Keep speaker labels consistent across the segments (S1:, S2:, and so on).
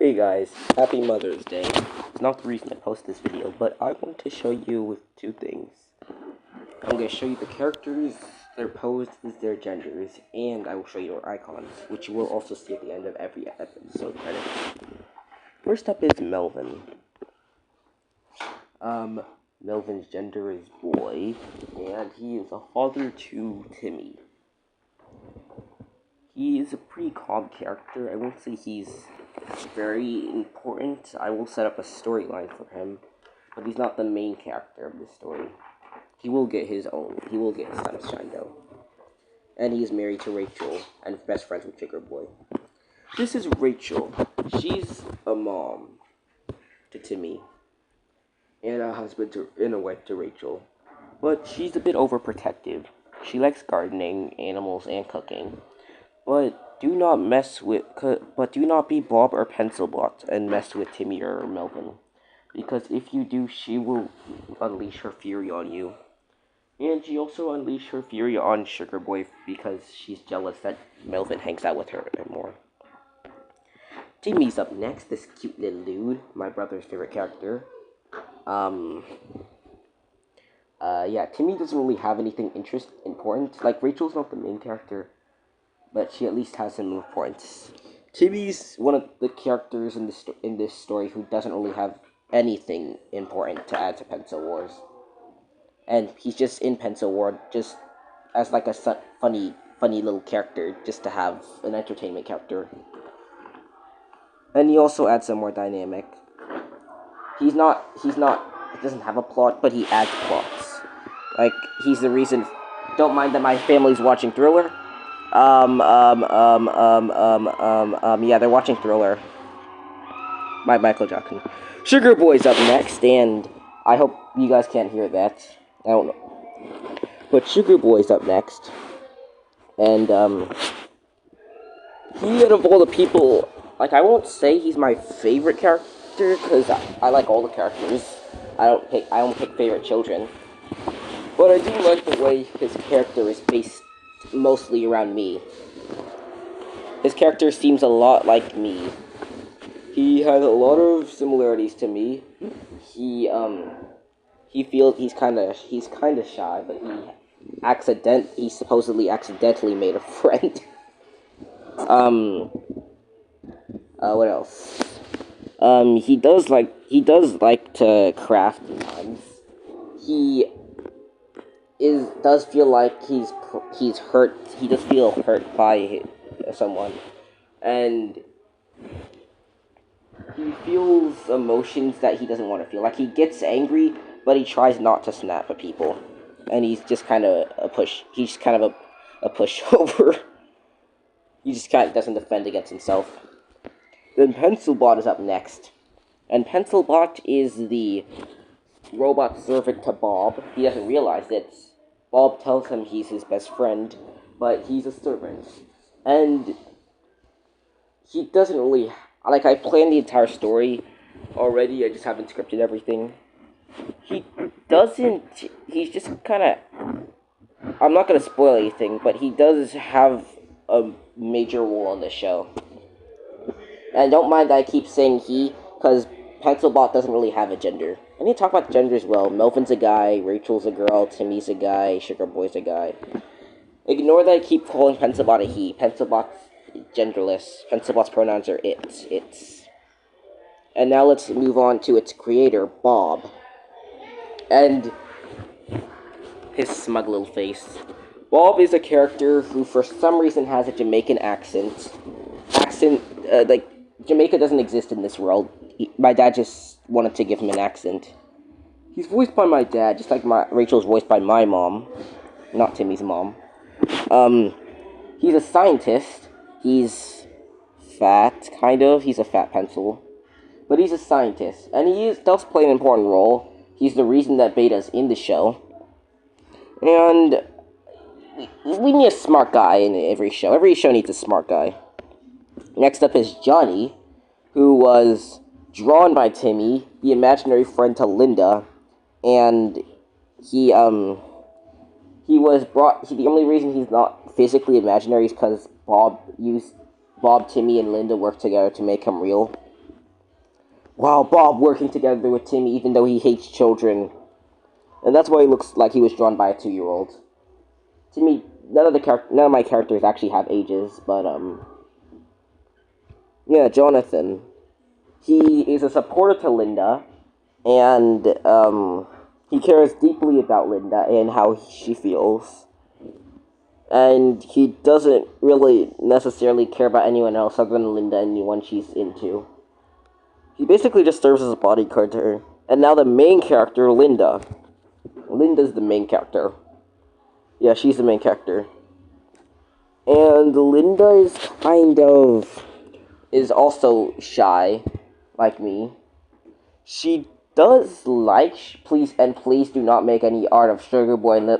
S1: Hey guys, happy Mother's Day. It's not the reason I post this video, but I want to show you with two things. I'm going to show you the characters, their poses, their genders, and I will show you their icons, which you will also see at the end of every episode credit. First up is Melvin. Melvin's gender is boy, and he is a father to Timmy. He is a pretty calm character. I won't say he's very important. I will set up a storyline for him, but he's not the main character of the story. He will get his own. He will get his sunshine though. And he is married to Rachel and best friends with Sugar Boy. This is Rachel. She's a mom to Timmy and a husband and a wife to Rachel, but she's a bit overprotective. She likes gardening, animals, and cooking. But do not be Bob or Pencilbot and mess with Timmy or Melvin, because if you do, she will unleash her fury on you. And she also unleashed her fury on Sugar Boy because she's jealous that Melvin hangs out with her more. Timmy's up next, this cute little dude, my brother's favorite character. Timmy doesn't really have anything important. Like, Rachel's not the main character, but she at least has some move points. Timmy's one of the characters in this story who doesn't really have anything important to add to Pencil Wars. And he's just in Pencil Wars just as like a funny little character, just to have an entertainment character. And he also adds some more dynamic. He doesn't have a plot, but he adds plots. Like, he's the reason. Don't mind that my family's watching Thriller. Yeah, they're watching Thriller by Michael Jackson. Sugar Boy's up next, and I hope you guys can't hear that. I don't know. But Sugar Boy's up next. And, he, out of all the people, like, I won't say he's my favorite character, because I like all the characters. I don't pick favorite children. But I do like the way his character is based mostly around me. His character seems a lot like me. He has a lot of similarities to me. He feels he's kind of shy, but he supposedly accidentally made a friend. What else? He does like to craft sometimes. He does feel like he's hurt. He does feel hurt by someone, and he feels emotions that he doesn't want to feel. Like, he gets angry, but he tries not to snap at people, and he's just kind of a push. He's kind of a pushover. He just kind of doesn't defend against himself. Then Pencilbot is up next, and Pencilbot is the robot servant to Bob. He doesn't realize it. Bob tells him he's his best friend, but he's a servant. And he doesn't really... Like, I planned the entire story already, I just haven't scripted everything. He's just kind of... I'm not going to spoil anything, but he does have a major role on the show. And don't mind that I keep saying he, because Pencilbot doesn't really have a gender. I need to talk about the gender as well. Melvin's a guy, Rachel's a girl, Timmy's a guy, Sugar Boy's a guy. Ignore that I keep calling Pencilbot a he. Pencilbot's genderless. Pencilbot's pronouns are it's. And now let's move on to its creator, Bob. And his smug little face. Bob is a character who for some reason has a Jamaican accent. Like, Jamaica doesn't exist in this world. My dad just wanted to give him an accent. He's voiced by my dad, just like Rachel's voiced by my mom. Not Timmy's mom. He's a scientist. He's fat, kind of. He's a fat pencil. But he's a scientist. And he does play an important role. He's the reason that Beta's in the show. And we need a smart guy in every show. Every show needs a smart guy. Next up is Johnny, who was drawn by Timmy, the imaginary friend to Linda, and the only reason he's not physically imaginary is because Bob, Timmy, and Linda worked together to make him real. Wow, Bob working together with Timmy even though he hates children. And that's why he looks like he was drawn by a 2-year-old. Timmy, none of my characters actually have ages, but yeah, Jonathan. He is a supporter to Linda, and he cares deeply about Linda and how she feels. And he doesn't really necessarily care about anyone else other than Linda and anyone she's into. He basically just serves as a bodyguard to her. And now the main character, Linda. Linda's the main character. Yeah, she's the main character. And Linda is also shy, like me. She does like please do not make any art of Sugar Boy and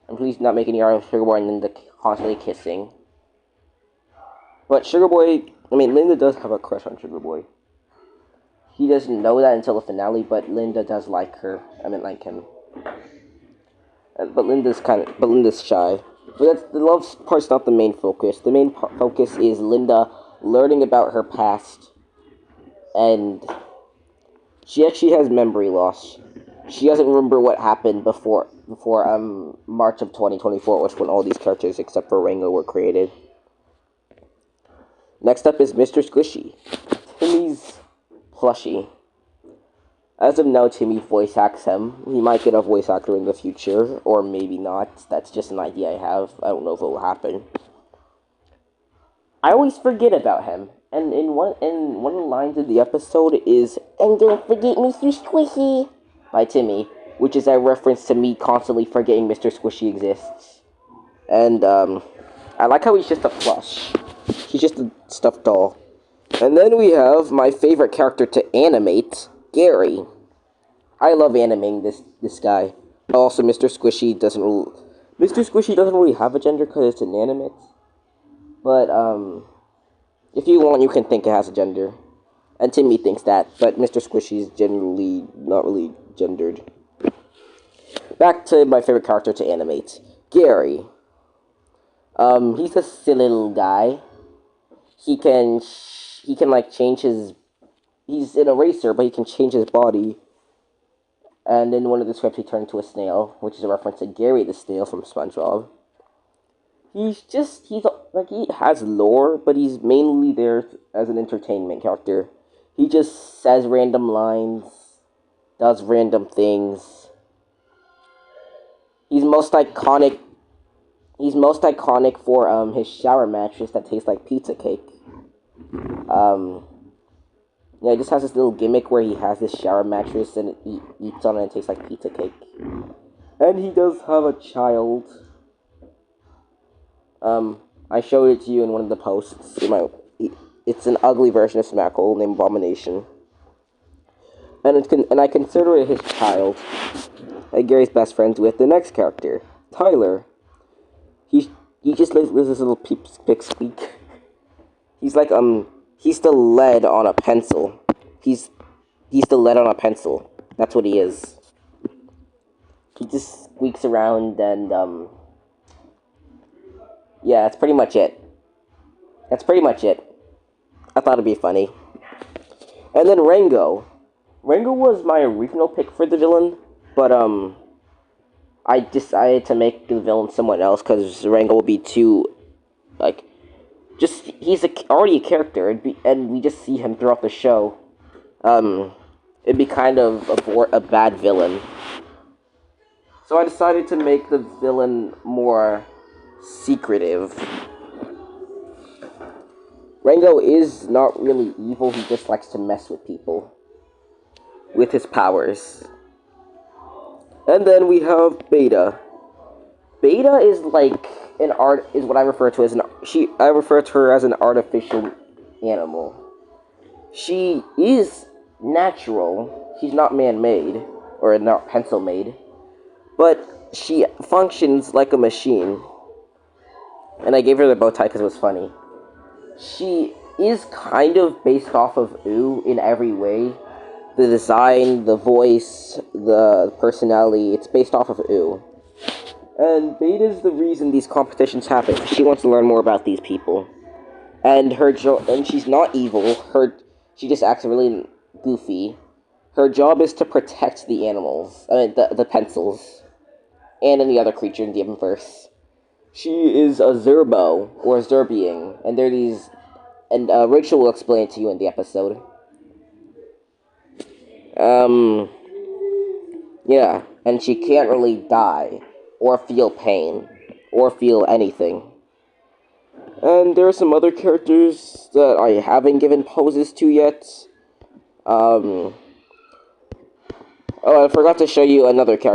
S1: and please do not make any art of Sugar Boy and Linda constantly kissing. But Linda does have a crush on Sugar Boy. He doesn't know that until the finale, but Linda does like her. Like him. But Linda's shy. But the love part's not the main focus. The main focus is Linda learning about her past, and she actually has memory loss. She doesn't remember what happened before March of 2024, which when all these characters except for Rango were created. Next up is Mr. Squishy, Timmy's plushie. As of now, Timmy voice acts him. He might get a voice actor in the future, or maybe not. That's just an idea I have. I don't know if it will happen. I always forget about him. And one of the lines of the episode is, "And don't forget Mr. Squishy," by Timmy, which is a reference to me constantly forgetting Mr. Squishy exists. And I like how he's just a plush. He's just a stuffed doll. And then we have my favorite character to animate, Gary. I love animating this guy. Also, Mr. Squishy doesn't really have a gender because it's inanimate. But if you want, you can think it has a gender. And Timmy thinks that, but Mr. Squishy is generally not really gendered. Back to my favorite character to animate, Gary. He's a silly little guy. He can like change his. He's an eraser, but he can change his body. And in one of the scripts, he turned into a snail, which is a reference to Gary the snail from SpongeBob. He has lore, but he's mainly there as an entertainment character. He just says random lines, does random things. He's most iconic for his shower mattress that tastes like pizza cake. Yeah, he just has this little gimmick where he has this shower mattress and it eats on it and it tastes like pizza cake. And he does have a child. I showed it to you in one of the posts. It's an ugly version of Smackle named Abomination. And I consider it his child. And Gary's best friends with the next character, Tyler. He just lives this little peep squeak. He's like he's the lead on a pencil. He's the lead on a pencil. That's what he is. He just squeaks around and yeah, that's pretty much it. I thought it'd be funny. And then Rango. Rango was my original pick for the villain, but I decided to make the villain someone else because Rango will be too, he's already a character, and we just see him throughout the show. It'd be kind of a bad villain. So I decided to make the villain more secretive. Rango is not really evil, he just likes to mess with people with his powers. And then we have Beta. Beta is is what I refer to as I refer to her as an artificial animal. She is natural. She's not man-made or not pencil-made, but she functions like a machine. And I gave her the bow tie because it was funny. She is kind of based off of Ooh in every way. The design, the voice, the personality, it's based off of Ooh. And Beta's the reason these competitions happen. She wants to learn more about these people. And she's not evil. She just acts really goofy. Her job is to protect the animals. I mean, the pencils. And any other creature in the Eververse. She is a Zerbo, or Zerbian, and they're these... And Rachel will explain it to you in the episode. Yeah, and she can't really die, or feel pain, or feel anything. And there are some other characters that I haven't given poses to yet. Oh, I forgot to show you another character.